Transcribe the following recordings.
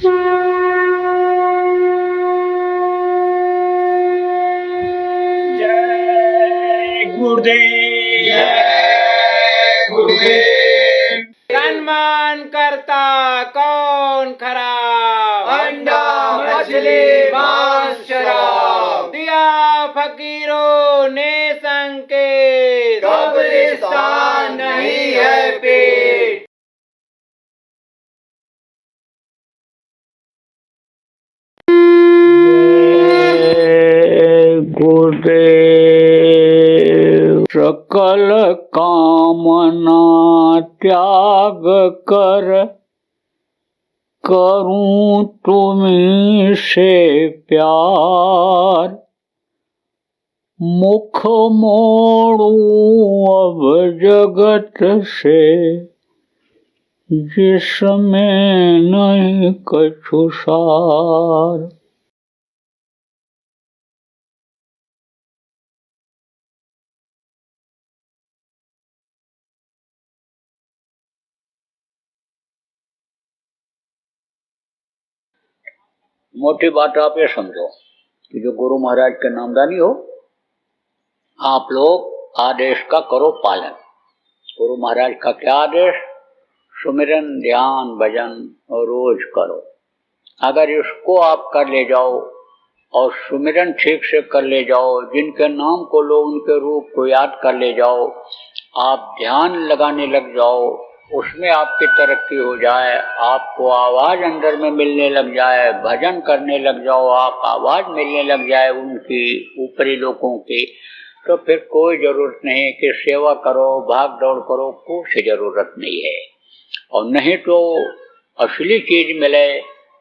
जय गुरुदेव, जय गुरुदेव। सम्मान करता कौन खरा? अंडा मछली मांस शराब, दिया फकीरों ने संकेत, कब्रिस्तान नहीं है पेट। गुरुदेव। सकल कामना त्याग कर करूं तुम्हीं से प्यार, मुख मोड़ूं अब जगत से जिसमें नहीं कछु सार। मोटी बात आप ये समझो कि जो गुरु महाराज के नामदानी हो, आप लोग आदेश का करो पालन। गुरु महाराज का क्या आदेश? सुमिरन, ध्यान, भजन और रोज करो। अगर इसको आप कर ले जाओ और सुमिरन ठीक से कर ले जाओ, जिनके नाम को लो उनके रूप को याद कर ले जाओ, आप ध्यान लगाने लग जाओ, उसमें आपकी तरक्की हो जाए, आपको आवाज अंदर में मिलने लग जाए, भजन करने लग जाओ, आप आवाज मिलने लग जाए उनकी, ऊपरी लोगों की, तो फिर कोई जरूरत नहीं कि सेवा करो, भाग दौड़ करो, कुछ जरूरत नहीं है। और नहीं तो असली चीज मिले,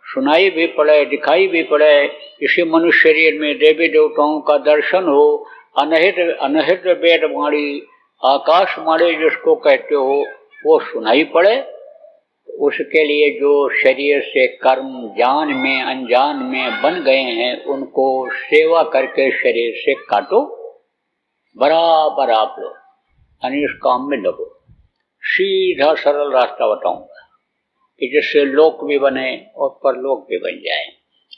सुनाई भी पड़े, दिखाई भी पड़े, इसी मनुष्य शरीर में देवी देवताओं का दर्शन हो, अनहित वेदवाणी, आकाशवाणी जिसको कहते हो, वो सुनाई पड़े, उसके लिए जो शरीर से कर्म जान में अनजान में बन गए हैं, उनको सेवा करके शरीर से काटो। बराबर आप लोग अनिष्ट काम में लगो। सीधा सरल रास्ता बताऊंगा कि जिससे लोक भी बने और परलोक भी बन जाए।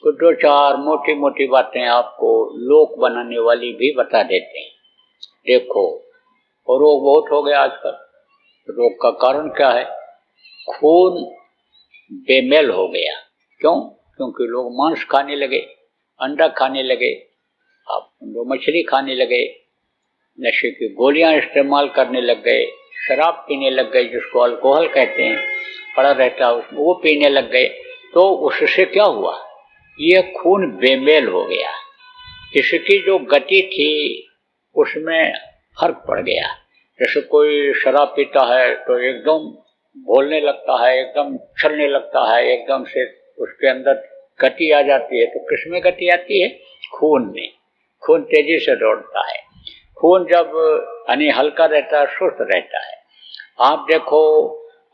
कुछ दो चार मोटी मोटी बातें आपको लोक बनाने वाली भी बता देते हैं। देखो, रोग बहुत हो गया आजकल। रोग का कारण क्या है? खून बेमेल हो गया। क्यों? क्योंकि लोग मांस खाने लगे, अंडा खाने लगे, आप मछली खाने लगे, नशे की गोलियां इस्तेमाल करने लग गए, शराब पीने लग गए, जिसको अल्कोहल कहते हैं, पड़ा रहता है उसमें, वो पीने लग गए। तो उससे क्या हुआ? ये खून बेमेल हो गया। इसकी जो गति थी उसमें फर्क पड़ गया। जैसे कोई शराब पीता है तो एकदम बोलने लगता है, एकदम चलने लगता है, एकदम से उसके अंदर गति आ जाती है। तो किसमें गति आती है? खून में। खून तेजी से दौड़ता है। खून जब हल्का रहता है, सुस्त रहता है। आप देखो,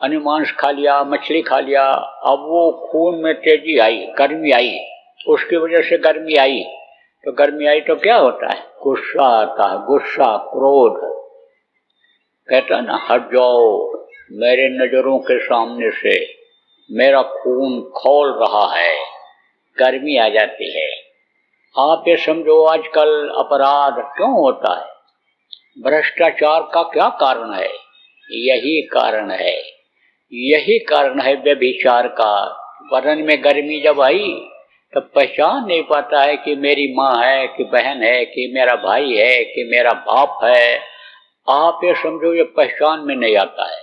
मांस खा लिया, मछली खा लिया, अब वो खून में तेजी आई, गर्मी आई, उसकी वजह से गर्मी आई, तो गर्मी आई तो क्या होता है? गुस्सा आता है, गुस्सा, क्रोध। कहता है ना, हट जाओ मेरे नजरों के सामने से, मेरा खून खौल रहा है, गर्मी आ जाती है। आप ये समझो, आजकल अपराध क्यों होता है? भ्रष्टाचार का क्या कारण है? यही कारण है, यही कारण है व्यभिचार का। बदन में गर्मी जब आई तब पहचान नहीं पाता है कि मेरी माँ है कि बहन है कि मेरा भाई है कि मेरा बाप है। आप ये समझो, ये पहचान में नहीं आता है।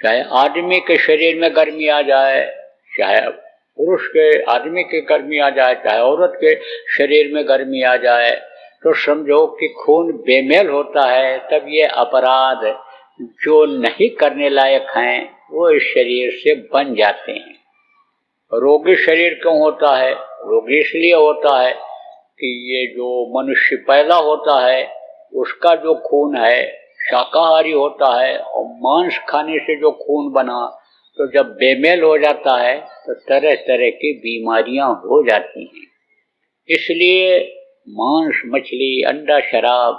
चाहे आदमी के शरीर में गर्मी आ जाए, चाहे पुरुष के आदमी की गर्मी आ जाए, चाहे औरत के शरीर में गर्मी आ जाए, तो समझो कि खून बेमेल होता है। तब ये अपराध जो नहीं करने लायक हैं वो इस शरीर से बन जाते हैं। रोगी शरीर क्यों होता है? रोगी इसलिए होता है कि ये जो मनुष्य पैदा होता है उसका जो खून है शाकाहारी होता है, और मांस खाने से जो खून बना, तो जब बेमेल हो जाता है तो तरह तरह की बीमारियां हो जाती हैं। इसलिए मांस, मछली, अंडा, शराब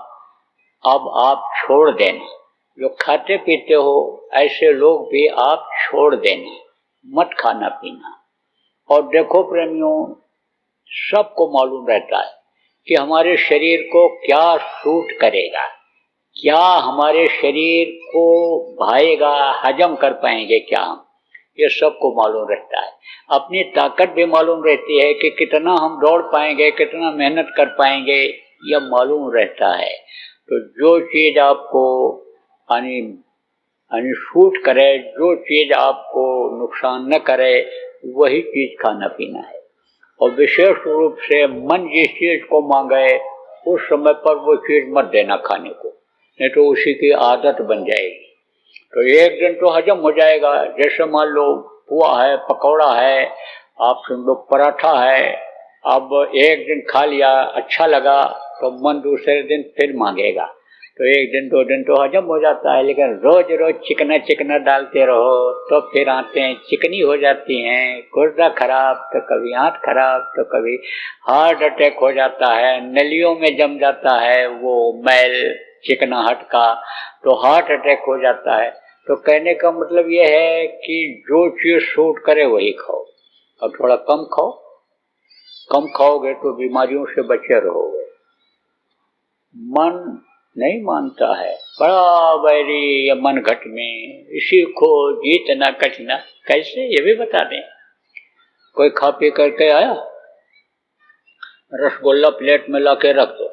अब आप छोड़ देना। जो खाते पीते हो ऐसे लोग भी आप छोड़ देना, मत खाना पीना। और देखो प्रेमियों, सबको मालूम रहता है कि हमारे शरीर को क्या सूट करेगा, क्या हमारे शरीर को भाएगा, हजम कर पाएंगे क्या हम, ये सबको मालूम रहता है। अपनी ताकत भी मालूम रहती है कि कितना हम दौड़ पाएंगे, कितना मेहनत कर पाएंगे, यह मालूम रहता है। तो जो चीज आपको यानी सूट करे, जो चीज आपको नुकसान न करे, वही चीज खाना पीना है। और विशेष रूप से मन जिस चीज को मांगे उस समय पर वो चीज मत देना खाने को, नहीं तो उसी की आदत बन जाएगी। तो एक दिन तो हजम हो जाएगा। जैसे मान लो पुआ है, पकौड़ा है, आप सुन लो पराठा है, अब एक दिन खा लिया, अच्छा लगा, तो मन दूसरे दिन फिर मांगेगा। तो एक दिन 2 दिन तो हजम हो जाता है, लेकिन रोज रोज चिकना चिकना डालते रहो तो फिर आते हैं चिकनी हो जाती हैं, गुर्दा खराब, तो कभी आंत खराब, तो कभी हार्ट अटैक हो जाता है, नलियों में जम जाता है वो मैल चिकनाहट का, तो हार्ट अटैक हो जाता है। तो कहने का मतलब ये है कि जो चीज सूट करे वही खाओ, और थोड़ा कम खाओ। कम खाओगे तो बीमारियों से बचे रहोगे। मन नहीं मानता है, बड़ा बैरी ये मन घट में, इसी को जीतना कठिना। कैसे, ये भी बता दें। कोई खा पी करके आया, रसगुल्ला प्लेट में ला के रख दो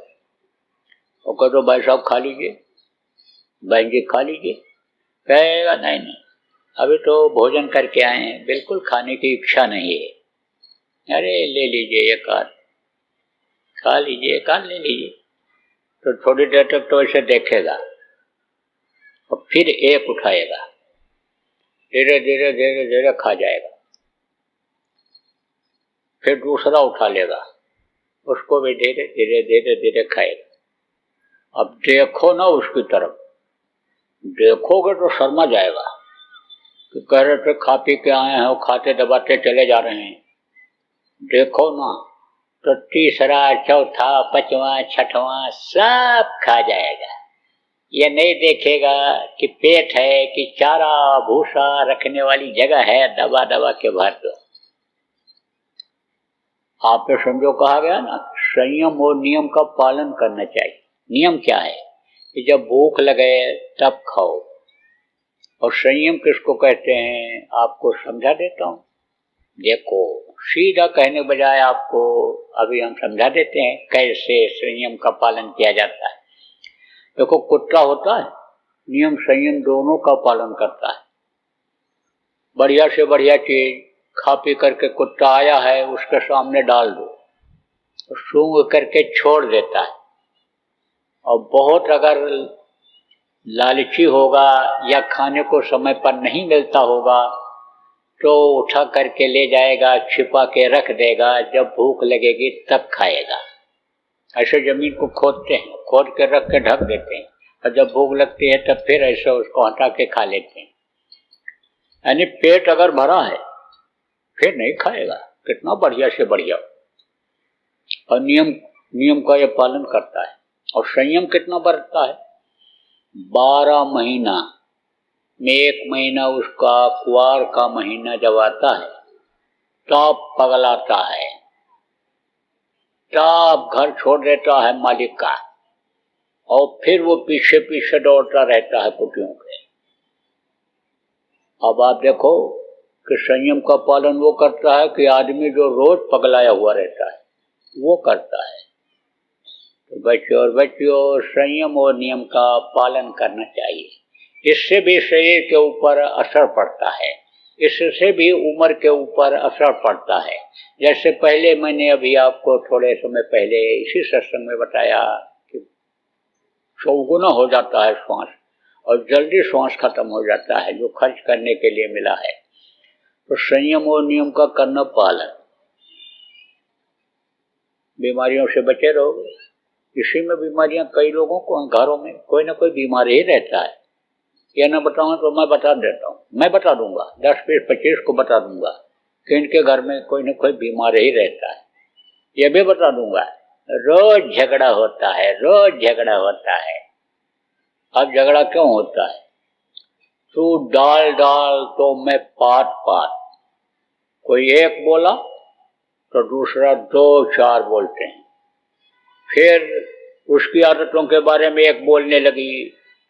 और कह दो भाई साहब खा लीजिए, बहन जी खा लीजिए। कहेगा नहीं नहीं, अभी तो भोजन करके आए हैं, बिल्कुल खाने की इच्छा नहीं है। अरे ले लीजिए एक आध, खा लीजिए, एक आध ले लीजिए। तो थोड़ी देर तक तो ऐसे देखेगा और फिर एक उठाएगा, धीरे धीरे धीरे धीरे खा जाएगा, फिर दूसरा उठा लेगा, उसको भी धीरे धीरे धीरे धीरे खाएगा। अब देखो ना उसकी तरफ, देखोगे तो शर्मा जाएगा कि कह रहे थे खा पी के आए हैं और खाते दबाते चले जा रहे हैं। देखो ना तो तीसरा, चौथा, पांचवा, छठवां सब खा जाएगा। ये नहीं देखेगा कि पेट है कि चारा भूसा रखने वाली जगह है, दबा दबा के भर दो। आप पे समझो कहा गया ना, संयम और नियम का पालन करना चाहिए। नियम क्या है कि जब भूख लगे तब खाओ, और संयम किसको कहते हैं आपको समझा देता हूं। देखो, सीधा कहने बजाय आपको अभी हम समझा देते हैं कैसे संयम का पालन किया जाता है। देखो, कुत्ता होता है, नियम संयम दोनों का पालन करता है। बढ़िया से बढ़िया चीज खा पी करके कुत्ता आया है, उसके सामने डाल दो, सूंघ करके छोड़ देता है। और बहुत अगर लालची होगा या खाने को समय पर नहीं मिलता होगा तो उठा करके ले जाएगा, छिपा के रख देगा, जब भूख लगेगी तब खाएगा। ऐसे जमीन को खोदते हैं, खोद के रख के ढक देते हैं, और जब भूख लगती है तब फिर ऐसे उसको हटा के खा लेते हैं। यानी पेट अगर भरा है फिर नहीं खाएगा, कितना बढ़िया से बढ़िया। और नियम का ये पालन करता है। और संयम कितना बरतता है, 12 महीना में 1 महीना उसका कुआर का महीना जब आता है तब पगलाता है, तब घर छोड़ देता है मालिक का, और फिर वो पीछे पीछे दौड़ता रहता है कुटियों के। अब आप देखो कि संयम का पालन वो करता है कि आदमी जो रोज पगलाया हुआ रहता है वो करता है। तो बच्चों और बच्चियों, संयम और नियम का पालन करना चाहिए। इससे भी शरीर के ऊपर असर पड़ता है, इससे भी उम्र के ऊपर असर पड़ता है। जैसे पहले मैंने अभी आपको थोड़े समय पहले इसी सत्संग में बताया कि 100 गुना हो जाता है श्वास, और जल्दी श्वास खत्म हो जाता है जो खर्च करने के लिए मिला है। तो संयम और नियम का करना पालन, बीमारियों से बचे रहोगे। इसी में बीमारियां कई लोगों को, घरों में कोई ना कोई बीमारी ही रहता है। यह ना बताऊं तो मैं बता देता हूँ, मैं बता दूंगा, 10, 20, 25 को बता दूंगा कि इनके घर में कोई ना कोई बीमार ही रहता है। यह भी बता दूंगा रोज झगड़ा होता है, रोज झगड़ा होता है। अब झगड़ा क्यों होता है, तू डाल डाल तो मैं पात पात, कोई एक बोला तो दूसरा 2-4 बोलते हैं, फिर उसकी आदतों के बारे में एक बोलने लगी,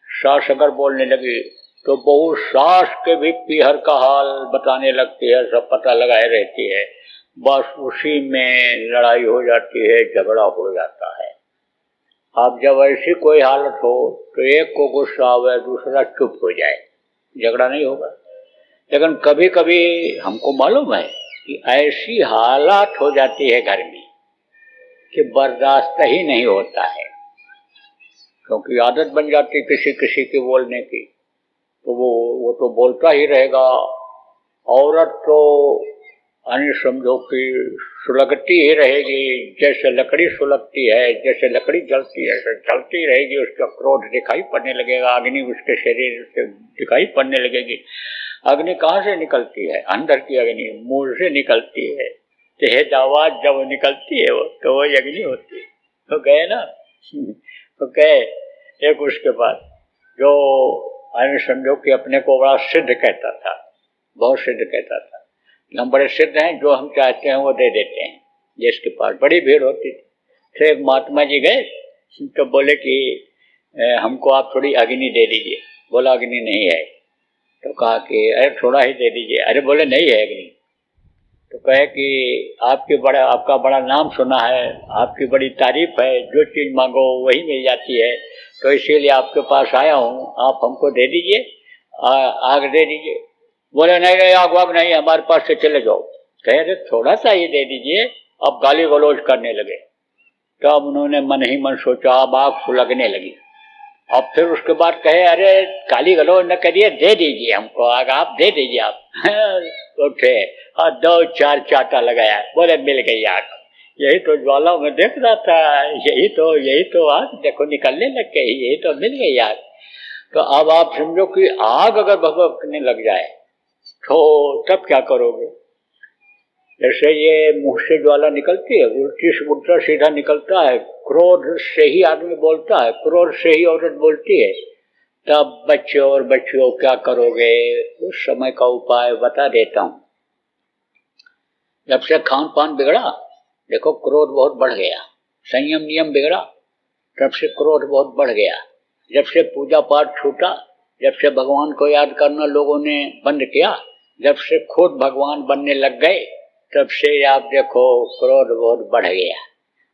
सास अगर बोलने लगी तो बहू सास के भी पीहर का हाल बताने लगती है, सब पता लगाए रहती है। बस उसी में लड़ाई हो जाती है, झगड़ा हो जाता है। अब जब ऐसी कोई हालत हो तो एक को गुस्सा आवे, दूसरा चुप हो जाए, झगड़ा नहीं होगा। लेकिन कभी कभी हमको मालूम है कि ऐसी हालात हो जाती है घर में कि बर्दाश्त ही नहीं होता है, क्योंकि आदत बन जाती किसी किसी की बोलने की, तो वो तो बोलता ही रहेगा। औरत तो यानी समझो कि सुलगती ही रहेगी, जैसे लकड़ी सुलगती है, जैसे लकड़ी जलती है जलती रहेगी, उसका क्रोध दिखाई पड़ने लगेगा, अग्नि उसके शरीर से दिखाई पड़ने लगेगी। अग्नि कहाँ से निकलती है? अंदर की अग्नि मुंह से निकलती है, तेज आवाज जब निकलती है वो तो वही अग्नि होती है। तो गए ना, तो गए एक उसके बाद जो यानी समझो कि अपने को बड़ा सिद्ध कहता था, बहुत सिद्ध कहता था, हम बड़े सिद्ध हैं, जो हम चाहते हैं वो दे देते हैं। जिसके पास बड़ी भीड़ होती थी, तो एक महात्मा जी गए तो बोले कि हमको आप थोड़ी अग्नि दे दीजिए। बोला अग्नि नहीं है। तो कहा कि अरे थोड़ा ही दे दीजिए। अरे बोले नहीं है अग्नि। तो कहे कि आपका बड़ा नाम सुना है, आपकी बड़ी तारीफ है, जो चीज मांगो वही मिल जाती है, तो इसीलिए आपके पास आया हूँ, आप हमको दे दीजिए, आग दे दीजिए। बोले नहीं आग वाग नहीं, हमारे पास से चले जाओ। कहे अरे थोड़ा सा ही दे दीजिए। अब गाली गलौज करने लगे। तो अब उन्होंने मन ही मन सोचा, अब आग सुलगने लगी। अब फिर उसके बाद कहे अरे गाली गलौज न करिए, दे दीजिए हमको आग, आप दे दीजिए आप। उठे और 2-4 चाटा लगाया। बोले मिल गई आग। यही तो ज्वाला में देख रहा था, यही तो आग देखो निकलने लग गई, यही तो मिल गई आग। तो अब आप समझो कि आग अगर भभकने लग जाए तो तब क्या करोगे? जैसे ये मुंह से ज्वाला निकलती है, उल्टी से उल्टा सीधा निकलता है, क्रोध से ही आदमी बोलता है, क्रोध से ही औरत बोलती है। तब बच्चों और बच्चियों क्या करोगे? उस समय का उपाय बता देता हूं। जब से खान पान बिगड़ा, देखो क्रोध बहुत बढ़ गया, संयम नियम बिगड़ा, तब से क्रोध बहुत बढ़ गया। जब से पूजा पाठ छूटा, जब से भगवान को याद करना लोगों ने बंद किया, जब से खुद भगवान बनने लग गए, तब से आप देखो क्रोध बहुत बढ़ गया।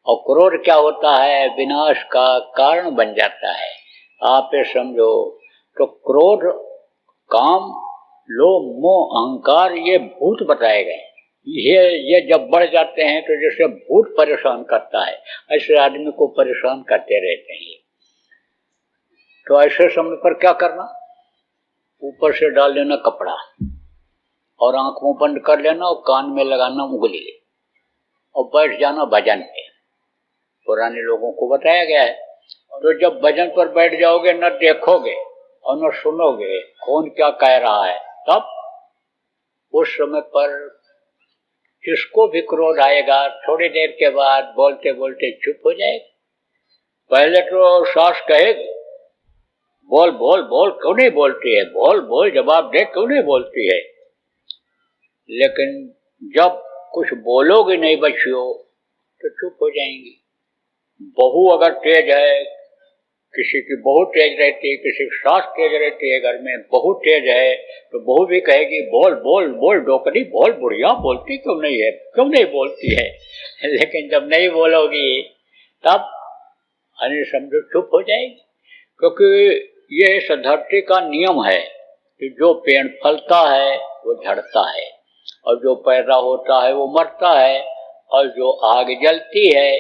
और क्रोध क्या होता है? विनाश का कारण बन जाता है। आप ये समझो। तो क्रोध, काम, लोभ, मोह, अहंकार, ये भूत बताए गए। ये जब बढ़ जाते हैं तो जैसे भूत परेशान करता है, ऐसे आदमी को परेशान करते रहते हैं। तो ऐसे समय पर क्या करना? ऊपर से डाल लेना कपड़ा और आंखों बंद कर लेना और कान में लगाना उंगली और बैठ जाना भजन पे। पुराने लोगों को बताया गया है। तो जब भजन पर बैठ जाओगे, न देखोगे और न सुनोगे कौन क्या कह रहा है, तब उस समय पर जिसको भी क्रोध आएगा, थोड़ी देर के बाद बोलते बोलते चुप हो जाएगा। पहले तो सास कहेगी बोल बोल बोल, क्यों नहीं बोलती है, बोल बोल जवाब दे, क्यों नहीं बोलती है। लेकिन जब कुछ बोलोगे नहीं बच्चियों तो चुप हो जाएंगी। बहू अगर तेज है, किसी की बहू तेज रहती है, किसी की सास तेज रहती है, घर में बहू तेज है तो बहू भी कहेगी बोल बोल बोल डोकरी बोल, बुढ़िया बोलती क्यों नहीं है, क्यों नहीं बोलती है। लेकिन जब नहीं बोलोगी तब यानी समझो चुप हो जाएगी। क्योंकि ये इस धरती का नियम है कि जो पेड़ फलता है वो झड़ता है, और जो पैदा होता है वो मरता है, और जो आग जलती है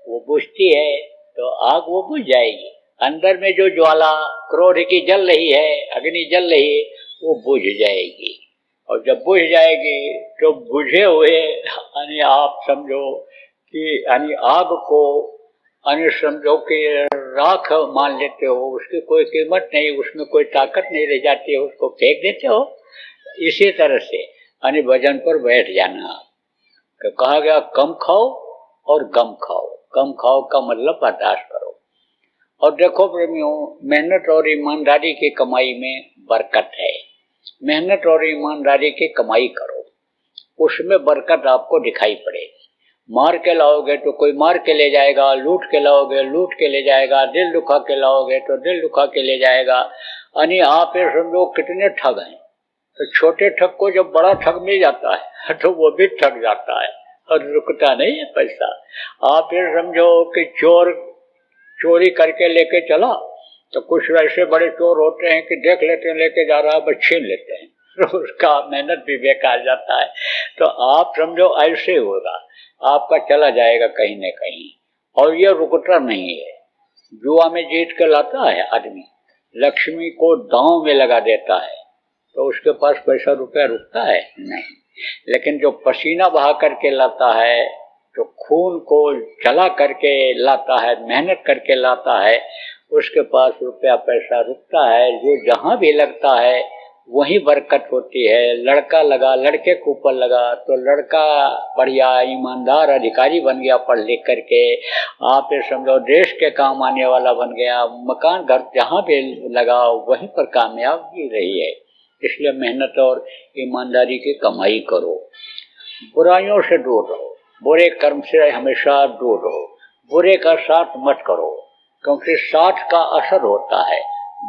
वो बुझती है, तो आग वो बुझ जाएगी। अंदर में जो ज्वाला क्रोध की जल रही है, अग्नि जल रही है, वो बुझ जाएगी। और जब बुझ जाएगी तो बुझे हुए यानी आप समझो कि यानी आग को यानी समझो कि राख मान लेते हो, उसकी कोई कीमत नहीं, उसमें कोई ताकत नहीं रह जाती है, उसको फेंक देते हो। इसी तरह से यानी भजन पर बैठ जाना। तो कहा गया कम खाओ और गम खाओ। कम खाओ का मतलब बर्दाश्त करो। और देखो प्रेमियों, मेहनत और ईमानदारी की कमाई में बरकत है। मेहनत और ईमानदारी की कमाई करो। उसमें बरकत आपको दिखाई पड़ेगी। मार के लाओगे तो कोई मार के ले जाएगा, लूट के लाओगे लूट के ले जाएगा, दिल दुखा के लाओगे तो दिल दुखा के ले जाएगा। यानी आप ये समझो कितने ठग हैं। तो छोटे ठग को जब बड़ा ठग मिल जाता है तो वो भी ठग जाता है और रुकता नहीं है पैसा। आप ये समझो कि चोर चोरी करके लेके चला तो कुछ ऐसे बड़े चोर होते हैं कि देख लेते हैं लेके जा रहा है, बस छीन लेते हैं, तो उसका मेहनत भी बेकार जाता है। तो आप समझो ऐसे होगा, आपका चला जाएगा कहीं न कहीं। और ये रुकता नहीं है। जुआ में जीत के लाता है आदमी, लक्ष्मी को दांव में लगा देता है, तो उसके पास पैसा रुपया रुकता है नहीं। लेकिन जो पसीना बहा करके लाता है, जो खून को जला करके लाता है, मेहनत करके लाता है, उसके पास रुपया पैसा रुकता है। जो जहां भी लगता है वहीं बरकत होती है। लड़का लगा, लड़के के ऊपर लगा तो लड़का बढ़िया ईमानदार अधिकारी बन गया पढ़ लिख करके। आप ये समझो देश के काम आने वाला बन गया। मकान घर जहां भी लगा वहीं पर कामयाबी रही है। इसलिए मेहनत और ईमानदारी की कमाई करो। बुराइयों से दूर रहो, बुरे कर्म से हमेशा दूर रहो, बुरे का साथ मत करो, क्योंकि साथ का असर होता है।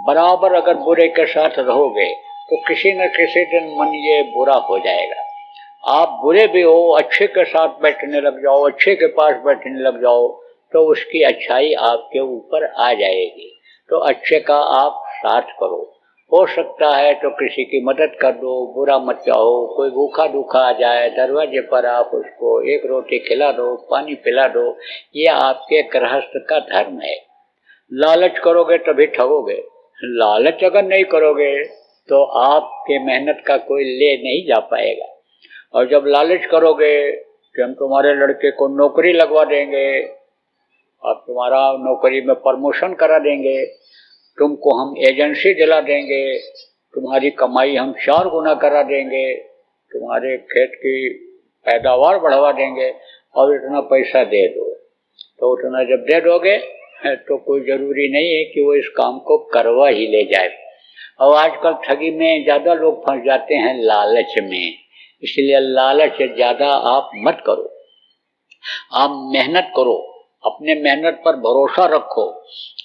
बराबर अगर बुरे के साथ रहोगे तो किसी न किसी दिन मन ये बुरा हो जाएगा। आप बुरे भी हो, अच्छे के साथ बैठने लग जाओ, अच्छे के पास बैठने लग जाओ तो उसकी अच्छाई आपके ऊपर आ जाएगी। तो अच्छे का आप साथ करो। हो सकता है तो किसी की मदद कर दो, बुरा मत चाहो। कोई भूखा दुखा आ जाए, दरवाजे पर आप उसको एक रोटी खिला दो, पानी पिला दो। ये आपके गृहस्थ का धर्म है। लालच करोगे तभी ठगोगे। लालच अगर नहीं करोगे तो आपके मेहनत का कोई ले नहीं जा पाएगा। और जब लालच करोगे कि हम तुम्हारे लड़के को नौकरी लगवा देंगे और तुम्हारा नौकरी में प्रमोशन करा देंगे, तुमको हम एजेंसी दिला देंगे, तुम्हारी कमाई हम 4 गुना करा देंगे, तुम्हारे खेत की पैदावार बढ़वा देंगे और इतना पैसा दे दो, तो उतना जब दे दोगे तो कोई जरूरी नहीं है कि वो इस काम को करवा ही ले जाए। और आजकल ठगी में ज्यादा लोग फंस जाते हैं लालच में। इसलिए लालच ज्यादा आप मत करो। आप मेहनत करो, अपने मेहनत पर भरोसा रखो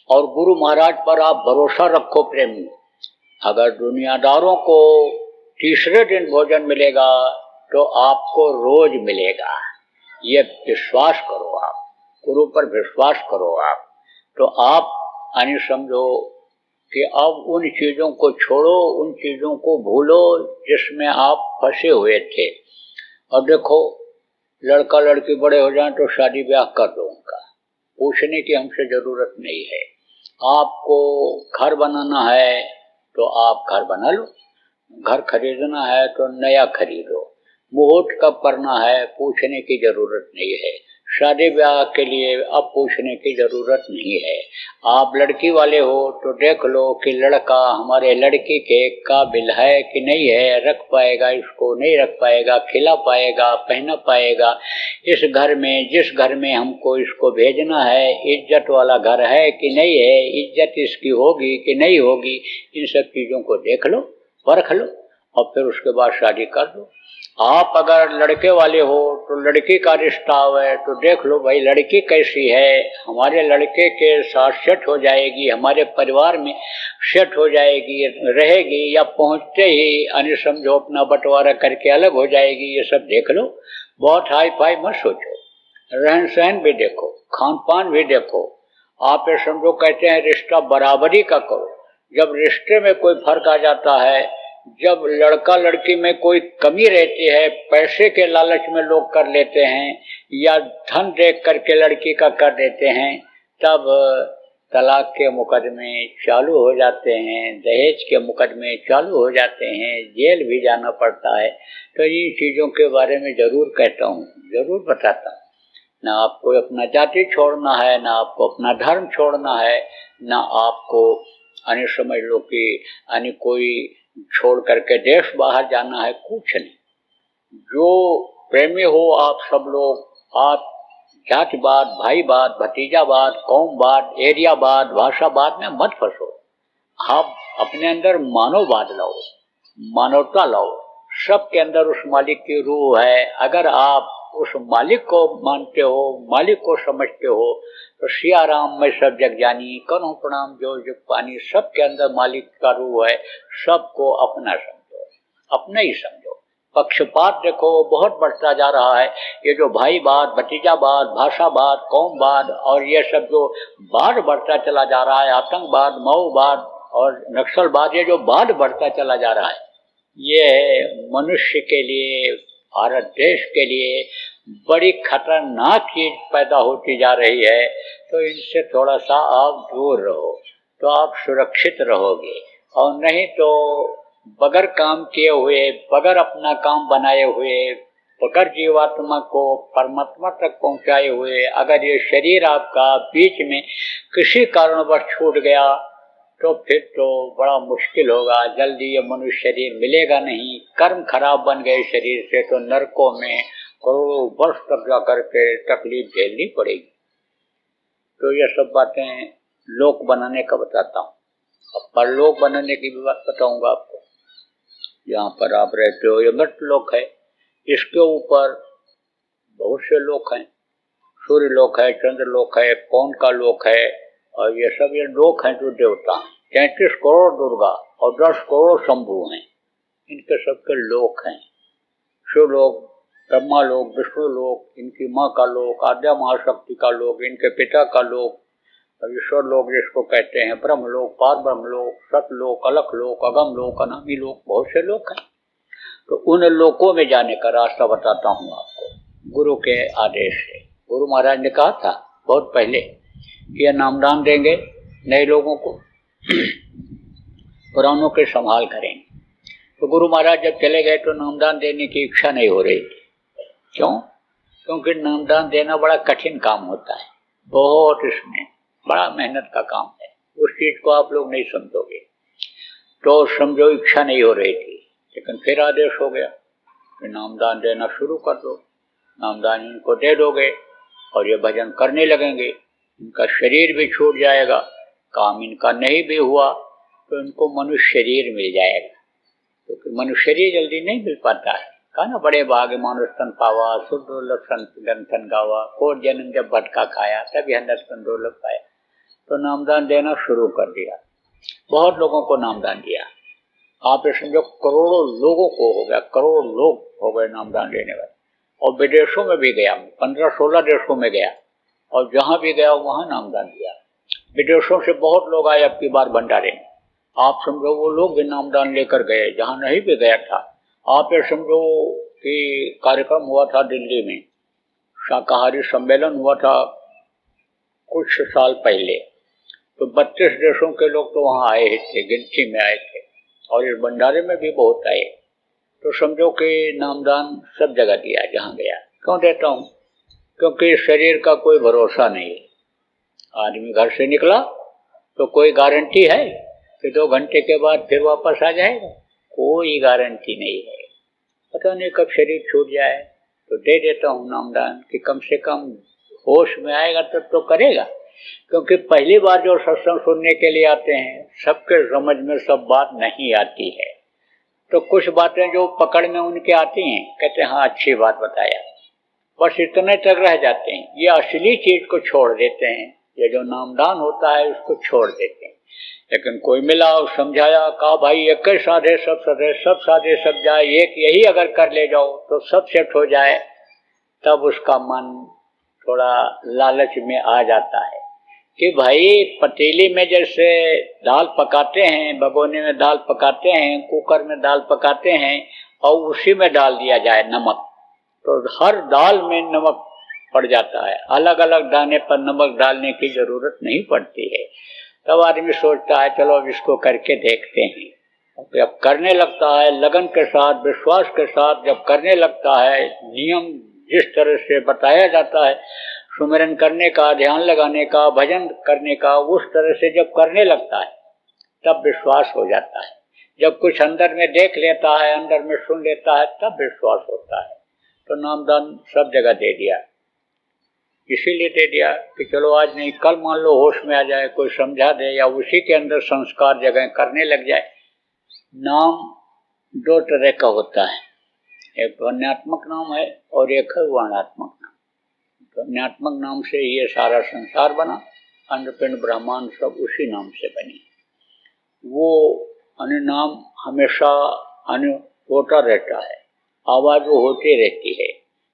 और गुरु महाराज पर आप भरोसा रखो प्रेमी। अगर दुनियादारों को तीसरे दिन भोजन मिलेगा तो आपको रोज मिलेगा। ये विश्वास करो, आप गुरु पर विश्वास करो। आप तो आप यानी समझो कि अब उन चीजों को छोड़ो, उन चीजों को भूलो जिसमें आप फंसे हुए थे। और देखो, लड़का लड़की बड़े हो जाएं तो शादी ब्याह कर दो उनका, पूछने की हमसे जरूरत नहीं है। आपको घर बनाना है तो आप घर बना लो, घर खरीदना है तो नया खरीदो, मुहूर्त कब करना है पूछने की जरूरत नहीं है, शादी ब्याह के लिए अब पूछने की जरूरत नहीं है। आप लड़की वाले हो तो देख लो कि लड़का हमारे लड़की के काबिल है कि नहीं है, रख पाएगा इसको, नहीं रख पाएगा, खिला पाएगा, पहना पाएगा। इस घर में, जिस घर में हमको इसको भेजना है, इज्जत वाला घर है कि नहीं है, इज्जत इसकी होगी कि नहीं होगी, इन सब चीजों को देख लो, परख लो और फिर उसके बाद शादी कर दो। आप अगर लड़के वाले हो तो लड़की का रिश्ता है तो देख लो भाई लड़की कैसी है, हमारे लड़के के साथ सेट हो जाएगी, हमारे परिवार में सेट हो जाएगी, रहेगी, या पहुंचते ही अन्य समझो अपना बंटवारा करके अलग हो जाएगी। ये सब देख लो। बहुत हाई फाई मत सोचो, रहन सहन भी देखो, खान पान भी देखो। आप ये समझो कहते हैं रिश्ता बराबरी का करो। जब रिश्ते में कोई फर्क आ जाता है, जब लड़का लड़की में कोई कमी रहती है, पैसे के लालच में लोग कर लेते हैं या धन देख करके लड़की का कर देते हैं, तब तलाक के मुकदमे चालू हो जाते हैं, दहेज के मुकदमे चालू हो जाते हैं, जेल भी जाना पड़ता है। तो इन चीज़ों के बारे में जरूर कहता हूँ, जरूर बताता हूँ। ना आपको अपना जाति छोड़ना है, ना आपको अपना धर्म छोड़ना है, ना आपको अन्य समझ लो कि अन्य कोई छोड़ करके देश बाहर जाना है, कुछ नहीं। जो प्रेमी हो आप सब लोग, आप जातिवाद, भाईवाद, भतीजावाद, कौमवाद, एरियावाद, भाषावाद में मत फंसो। आप अपने अंदर मानववाद लाओ, मानवता लाओ, सब के अंदर उस मालिक की रूह है। अगर आप उस मालिक को मानते हो, मालिक को समझते हो, तो सिया राम में सब जग जानी, करो प्रणाम जो जग पानी। सब के अंदर मालिक का रूह है, सबको अपना समझो, अपना ही समझो। पक्षपात देखो बहुत बढ़ता जा रहा है। ये जो भाईवाद, भतीजावाद, भाषावाद, कौमवाद और ये सब जो वाद बढ़ता चला जा रहा है, आतंकवाद, माओवाद और नक्सलवाद, ये जो वाद बढ़ता चला जा रहा है, ये मनुष्य के लिए, भारत देश के लिए बड़ी खतरनाक चीज पैदा होती जा रही है। तो इनसे थोड़ा सा आप दूर रहो तो आप सुरक्षित रहोगे, और नहीं तो बगैर काम किए हुए, बगैर अपना काम बनाए हुए, बगैर जीवात्मा को परमात्मा तक पहुंचाए हुए अगर ये शरीर आपका बीच में किसी कारणवश छूट गया तो फिर तो बड़ा मुश्किल होगा। जल्दी ये मनुष्य शरीर मिलेगा नहीं। कर्म खराब बन गए शरीर से तो नरकों में करोड़ों वर्ष तक जा करके तकलीफ झेलनी पड़ेगी। तो ये सब बातें लोक बनाने का बताता हूँ। अब परलोक बनाने की भी बात बताऊंगा आपको। यहाँ पर आप रहते हो ये मृत लोक है, इसके ऊपर बहुत से लोक हैं। सूर्य लोक है, चंद्र लोक है, पौन का लोक है, और ये सब ये लोक हैं जो देवता हैं। 33 करोड़ दुर्गा और 10 करोड़ शंभु हैं, इनके सबके लोक हैं। शिव लोक, ब्रह्मा लोक, विष्णु लोक, इनकी माँ का लोक, आद्या महाशक्ति का लोक, इनके पिता का लोक, ईश्वर लोक जिसको कहते हैं, ब्रह्म लोक, पार ब्रह्म लोक, सतलोक, अलख लोक, अगम लोक, अनामी लोक, बहुत से लोक हैं। तो उन लोकों में जाने का रास्ता बताता हूँ आपको गुरु के आदेश से। गुरु महाराज ने कहा था बहुत पहले कि यह नामदान देंगे नए लोगों को, पुरानों के संभाल करेंगे। तो गुरु महाराज जब चले गए तो नामदान देने की इच्छा नहीं हो रही थी। क्यों? क्योंकि नामदान देना बड़ा कठिन काम होता है, बहुत इसमें बड़ा मेहनत का काम है। उस चीज को आप लोग नहीं समझोगे। तो समझो इच्छा नहीं हो रही थी, लेकिन फिर आदेश हो गया कि नामदान देना शुरू कर दो। नामदान इनको दे दोगे और ये भजन करने लगेंगे, इनका शरीर भी छूट जाएगा। काम इनका नहीं भी हुआ तो इनको मनुष्य शरीर मिल जाएगा, क्योंकि मनुष्य शरीर जल्दी नहीं मिल पाता है। कहा ना, बड़े भाग मानुष तन पावा, सुदुर्लभ संतन गावा, कोट जन्म जब भटका खाया, तभी हंदन दुर्लभ पाया। तो नामदान देना शुरू कर दिया, बहुत लोगों को नामदान दिया। आप ये समझो करोड़ों लोगों को हो गया, करोड़ लोग हो गए नामदान देने वाले। और विदेशों में भी गया, 15-16 देशों में गया, और जहां भी गया वहां नामदान दिया। विदेशों से बहुत लोग आए अब की बार भंडारे में। आप समझो वो लोग भी नामदान लेकर गए जहां नहीं भी गया था। आप ये समझो कि कार्यक्रम हुआ था दिल्ली में, शाकाहारी सम्मेलन हुआ था कुछ साल पहले, तो 32 देशों के लोग तो वहां आए थे, गिनती में आए थे, और इस भंडारे में भी बहुत आए। तो समझो कि नामदान सब जगह दिया जहां गया। क्यों देता हूं? क्योंकि शरीर का कोई भरोसा नहीं है। आदमी घर से निकला तो कोई गारंटी है कि 2 घंटे के बाद फिर वापस आ जाएगा? कोई गारंटी नहीं है। पता नहीं कब शरीर छूट जाए। तो दे देता हूँ नामदान कि कम से कम होश में आएगा तब तो करेगा। क्योंकि पहली बार जो सत्संग सुनने के लिए आते हैं, सबके समझ में सब बात नहीं आती है। तो कुछ बातें जो पकड़ में उनके आती हैं, कहते हैं हाँ अच्छी बात बताया, बस इतने तक रह जाते हैं। ये असली चीज को छोड़ देते हैं, ये जो नामदान होता है उसको छोड़ देते हैं। लेकिन कोई मिला और समझाया, कहा भाई एक ही साधे सब सधे, सब साधे सब जाए, एक यही अगर कर ले जाओ तो सब सेट हो जाए, तब उसका मन थोड़ा लालच में आ जाता है कि भाई पतीली में जैसे दाल पकाते हैं, भगोने में दाल पकाते हैं, कुकर में दाल पकाते हैं, और उसी में डाल दिया जाए नमक, तो हर दाल में नमक पड़ जाता है। अलग अलग दाने पर नमक डालने की जरूरत नहीं पड़ती है। तब आदमी सोचता है चलो अब इसको करके देखते हैं। जब करने लगता है लगन के साथ, विश्वास के साथ जब करने लगता है, नियम जिस तरह से बताया जाता है सुमिरन करने का, ध्यान लगाने का, भजन करने का, उस तरह से जब करने लगता है तब विश्वास हो जाता है। जब कुछ अंदर में देख लेता है, अंदर में सुन लेता है, तब विश्वास होता है। तो नामदान सब जगह दे दिया, इसीलिए दे दिया कि चलो आज नहीं कल मान लो होश में आ जाए, कोई समझा दे या उसी के अंदर संस्कार जगह करने लग जाए। नाम दो तरह का होता है, एक ध्वन्यात्मक नाम है और एक है वर्णात्मक नाम। ध्वन्यात्मक नाम से ये सारा संसार बना, अंडपिंड ब्रह्मांड सब उसी नाम से बनी। वो अन्य नाम हमेशा अन्य होता रहता है, आवाज वो होती रहती है,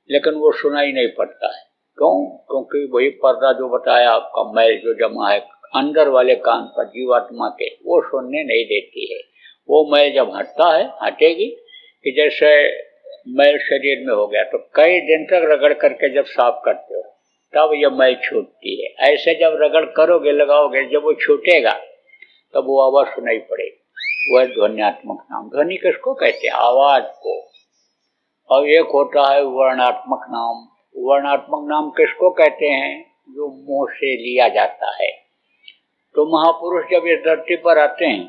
लेकिन वो सुनाई नहीं पड़ता है। क्यों? क्योंकि वही पर्दा जो बताया आपका, मैल जो जमा है अंदर वाले कान पर जीवात्मा के, वो सुनने नहीं देती है। वो मैल जब हटता है, हटेगी कि जैसे मैल शरीर में हो गया तो कई दिन तक रगड़ करके जब साफ करते हो तब ये मैल छूटती है। ऐसे जब रगड़ करोगे, लगाओगे, जब वो छूटेगा तब वो आवाज सुनाई पड़ेगी। वह ध्वन्यात्मक नाम। ध्वनि किसको कहते हैं? आवाज को। और एक होता है वर्णात्मक नाम। वर्णात्मक नाम किसको कहते हैं? जो मुंह से लिया जाता है। तो महापुरुष जब इस धरती पर आते हैं,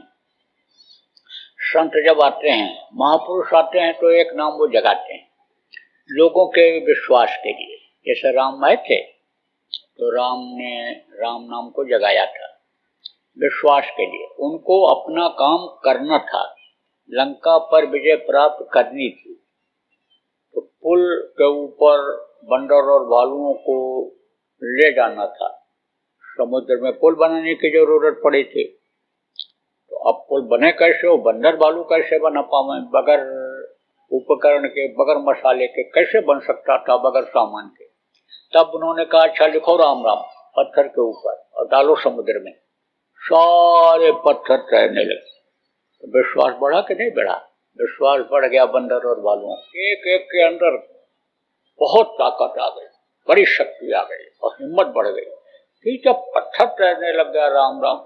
संत जब आते हैं, महापुरुष आते हैं तो एक नाम वो जगाते हैं लोगों के विश्वास के लिए। जैसे राम आए थे तो राम ने राम नाम को जगाया था विश्वास के लिए। उनको अपना काम करना था, लंका पर विजय प्राप्त करनी थी। तो पुल के ऊपर बंदर और भालुओं को ले जाना था, समुद्र में पुल बनाने की जरूरत पड़ी थी। तो अब पुल बने कैसे? हो बंदर भालू कैसे बना पावे? बगैर उपकरण के, बगैर मसाले के कैसे बन सकता था, बगैर सामान के? तब उन्होंने कहा अच्छा लिखो राम राम पत्थर के ऊपर और डालो समुद्र में। सारे पत्थर तैरने लगे। तो विश्वास बढ़ा कि नहीं बढ़ा? विश्वास बढ़ गया बंदर और भालुओं। एक एक के अंदर बहुत ताकत आ गई, बड़ी शक्ति आ गई और हिम्मत बढ़ गई कि जब पत्थर तैरने लग गया राम राम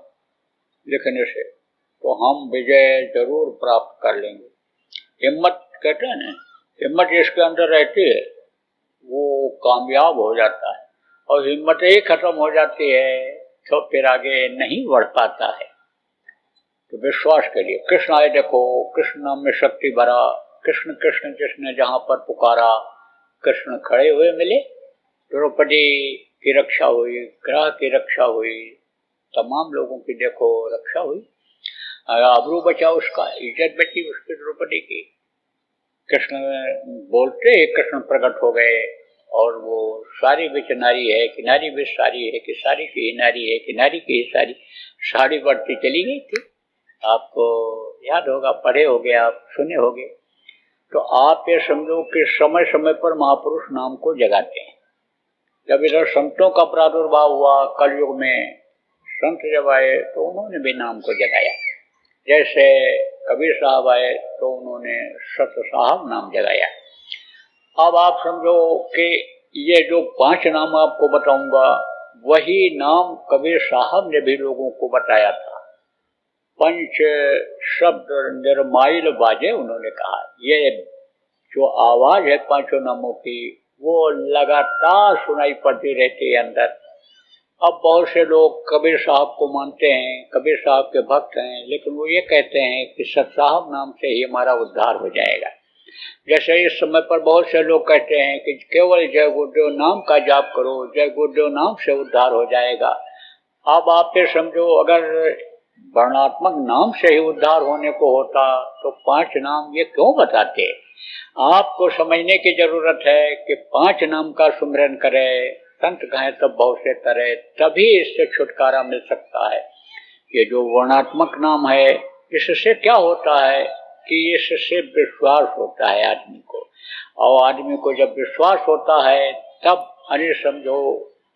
लिखने से, तो हम विजय जरूर प्राप्त कर लेंगे। हिम्मत कहते हैं ना, हिम्मत जिसके अंदर रहती है वो कामयाब हो जाता है, और हिम्मत ही खत्म हो जाती है तो फिर आगे नहीं बढ़ पाता है। तो विश्वास के लिए कृष्ण आए। देखो कृष्ण नाम में शक्ति भरा। कृष्ण कृष्ण जिसने जहां पर पुकारा, कृष्ण खड़े हुए मिले। द्रौपदी की रक्षा हुई, ग्रह की रक्षा हुई, तमाम लोगों की देखो रक्षा हुई। आबरू बचा उसका, इज्जत बची उसकी, द्रौपदी की। कृष्ण बोलते ही कृष्ण प्रकट हो गए। और वो सारी बिच नारी है कि नारी बिच सारी है कि सारी की ही नारी है कि नारी की ही सारी, साड़ी बढ़ती चली गई थी। आपको याद होगा, पढ़े होगे आप, सुने होगे। तो आप ये समझो कि समय समय पर महापुरुष नाम को जगाते हैं। जब इधर संतों का प्रादुर्भाव हुआ कलयुग में, संत जब आए तो उन्होंने भी नाम को जगाया। जैसे कबीर साहब आए तो उन्होंने सत साहब नाम जगाया। अब आप समझो कि ये जो 5 नाम आपको बताऊंगा, वही नाम कबीर साहब ने भी लोगों को बताया था। पंच शब्द निर्माइल बाजे, उन्होंने कहा। ये जो आवाज है 5 नामों की, वो लगातार सुनाई पड़ती रहती है अंदर। अब बहुत से लोग कबीर साहब को मानते हैं, कबीर साहब के भक्त हैं, लेकिन वो ये कहते हैं कि सत साहब नाम से ही हमारा उद्धार हो जाएगा। जैसे इस समय पर बहुत से लोग कहते हैं कि केवल जय गुरुदेव नाम का जाप करो, जय गुरुदेव नाम से उद्धार हो जाएगा। अब आप ये समझो, अगर वर्णात्मक नाम से ही उद्धार होने को होता तो 5 नाम ये क्यों बताते? आपको समझने की जरूरत है कि 5 नाम का सुमिरन करे, संत कहें तब बहुत से तरह, तभी इससे छुटकारा मिल सकता है। ये जो वर्णात्मक नाम है, इससे क्या होता है कि इससे विश्वास होता है आदमी को, और आदमी को जब विश्वास होता है तब अरे समझो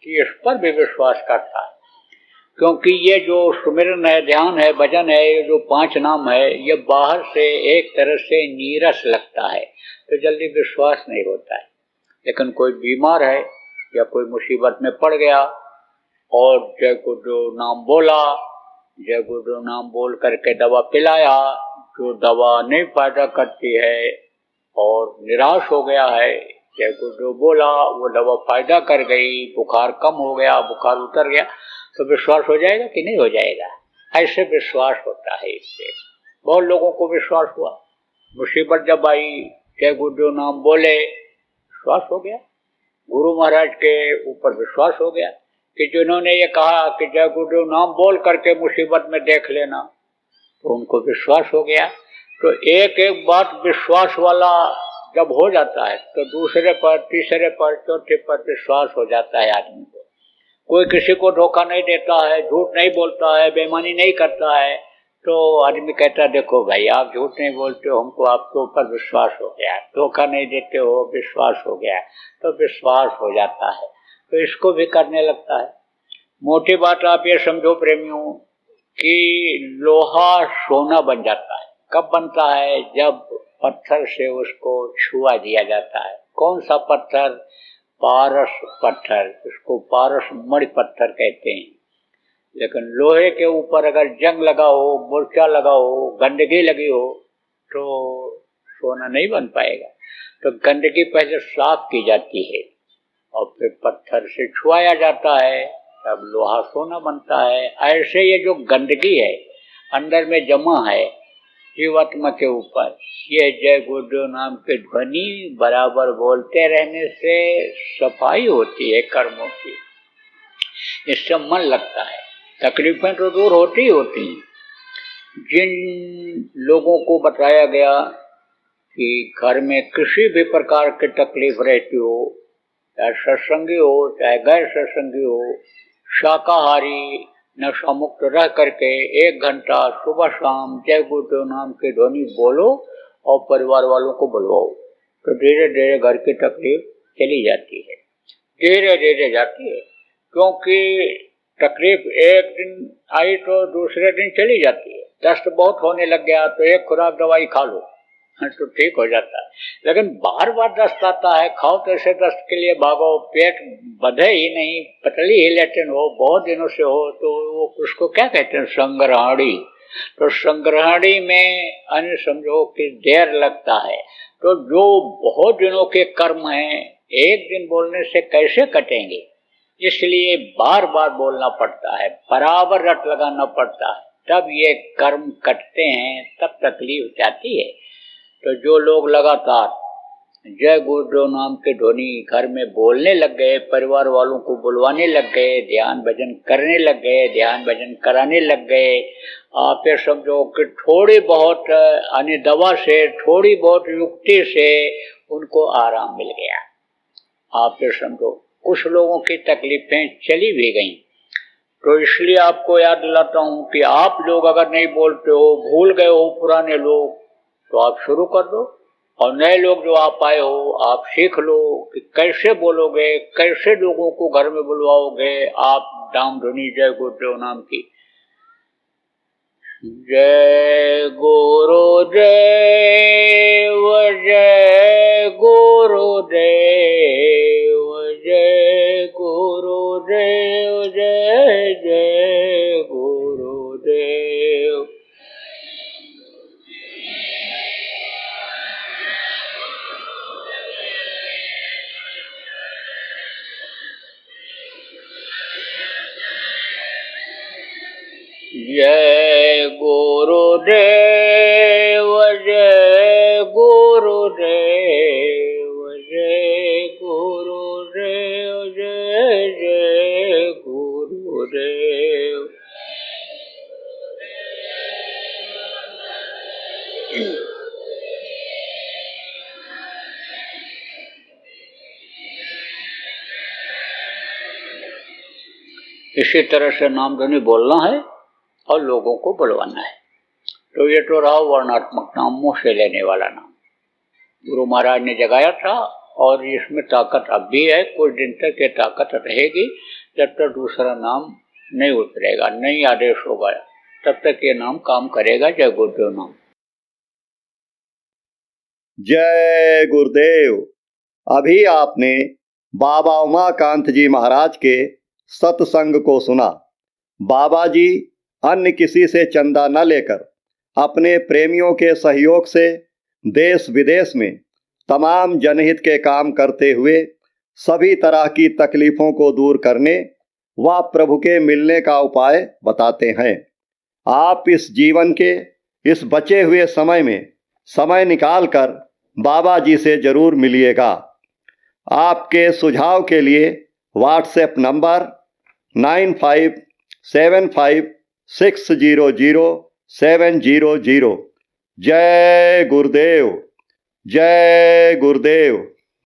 कि इस पर भी विश्वास करता है। क्योंकि ये जो सुमिरन है, ध्यान है, भजन है, ये जो 5 नाम है, ये बाहर से एक तरह से नीरस लगता है तो जल्दी विश्वास नहीं होता है। लेकिन कोई बीमार है या कोई मुसीबत में पड़ गया और जय गुरुदेव नाम बोला, जय गुरुदेव नाम बोल करके दवा पिलाया, जो दवा नहीं फायदा करती है और निराश हो गया है, जय गुरुदेव बोला, वो दवा फायदा कर गई, बुखार कम हो गया, बुखार उतर गया, तो विश्वास हो जाएगा कि नहीं हो जाएगा? ऐसे विश्वास होता है। इससे बहुत लोगों को विश्वास हुआ। मुसीबत जब आई, जय गुरुदेव नाम बोले, विश्वास हो गया। गुरु महाराज के ऊपर विश्वास हो गया कि जिन्होंने ये कहा कि जय गुरुदेव नाम बोल करके मुसीबत में देख लेना, तो उनको विश्वास हो गया। तो एक एक बात विश्वास वाला जब हो जाता है तो दूसरे पर, तीसरे पर, चौथे पर विश्वास हो जाता है आदमी को। कोई किसी को धोखा नहीं देता है, झूठ नहीं बोलता है, बेईमानी नहीं करता है, तो आदमी कहता है देखो भाई आप झूठ नहीं बोलते हो, हमको आपके ऊपर विश्वास हो गया, धोखा नहीं देते हो, विश्वास हो गया, तो विश्वास हो जाता है तो इसको भी करने लगता है। मोटी बात आप ये समझो प्रेमियों कि लोहा सोना बन जाता है। कब बनता है? जब पत्थर से उसको छुआ दिया जाता है। कौन सा पत्थर? पारस पत्थर, इसको पारस मणि पत्थर कहते हैं। लेकिन लोहे के ऊपर अगर जंग लगा हो, मुर्चा लगा हो, गंदगी लगी हो तो सोना नहीं बन पाएगा। तो गंदगी पहले साफ की जाती है और फिर पत्थर से छुआया जाता है, तब लोहा सोना बनता है। ऐसे ये जो गंदगी है अंदर में जमा है जीवात्मा के ऊपर, ये जय गुरुदेव नाम के ध्वनि बराबर बोलते रहने से सफाई होती है कर्मों की, इससे मन लगता है, तकलीफें तो दूर होती ही होती हैं। जिन लोगों को बताया गया कि घर में किसी भी प्रकार की तकलीफ रहती हो, चाहे सत्संगी हो चाहे गैर सत्संगी हो, शाकाहारी नशा मुक्त रह करके 1 घंटा सुबह शाम जय गुरुदेव नाम की ध्वनि बोलो और परिवार वालों को बुलवाओ, तो धीरे धीरे घर की तकलीफ चली जाती है, धीरे धीरे जाती है। क्योंकि तकलीफ एक दिन आई तो दूसरे दिन चली जाती है। दस्त बहुत होने लग गया तो एक खुराक दवाई खा लो तो ठीक हो जाता है। लेकिन बार बार दस्त आता है, खाओ तो ऐसे दस्त के लिए भागो, पेट बधे ही नहीं, पतली ही लेटन हो, बहुत दिनों से हो, तो वो उसको क्या कहते हैं? संग्रहणी। तो संग्रहणी में अन्य समझो कि देर लगता है। तो जो बहुत दिनों के कर्म हैं एक दिन बोलने से कैसे कटेंगे, इसलिए बार बार बोलना पड़ता है, बराबर रट लगाना पड़ता है, तब ये कर्म कटते हैं, तब तकलीफ जाती है। तो जो लोग लगातार जय गुरुदेव नाम के ध्वनि घर में बोलने लग गए, परिवार वालों को बुलवाने लग गए, ध्यान भजन करने लग गए, ध्यान भजन कराने लग गए, आप ये समझो कि थोड़ी बहुत अन्य दवा से, थोड़ी बहुत युक्ति से उनको आराम मिल गया। आप ये समझो कुछ लोगों की तकलीफें चली भी गई। तो इसलिए आपको याद दिलाता हूं कि आप लोग अगर नहीं बोलते हो, भूल गए हो पुराने लोग, तो आप शुरू कर दो, और नए लोग जो आप आए हो आप सीख लो कि कैसे बोलोगे, कैसे लोगों को घर में बुलवाओगे आप नाम ध्वनि जय गुरुदेव नाम की। जय गुरुदेव जय गुरुदेव जय गुरुदेव जय जय गुरुदेव। जय गुरुदेव जय गुरुदेव जय गुरुदेव जय जय गुरुदेव। इसी तरह से नाम ध्वनि बोलना है और लोगों को बुलवाना है। तो ये तो रहा वर्णात्मक नाम, मुंह से लेने वाला नाम गुरु महाराज ने जगाया था, और इसमें ताकत अब भी है, कुछ दिन तक ये ताकत रहेगी, जब तक दूसरा नाम नहीं उतरेगा, नहीं आदेश होगा, तब तक ये नाम काम करेगा। जय गुरुदेव नाम। जय गुरुदेव। अभी आपने बाबा उमाकांत जी महाराज के सत्संग को सुना। बाबा जी अन्य किसी से चंदा न लेकर अपने प्रेमियों के सहयोग से देश विदेश में तमाम जनहित के काम करते हुए सभी तरह की तकलीफों को दूर करने व प्रभु के मिलने का उपाय बताते हैं। आप इस जीवन के इस बचे हुए समय में समय निकालकर बाबा जी से जरूर मिलिएगा। आपके सुझाव के लिए व्हाट्सएप नंबर 9575600700 जय गुरुदेव, जय गुरुदेव।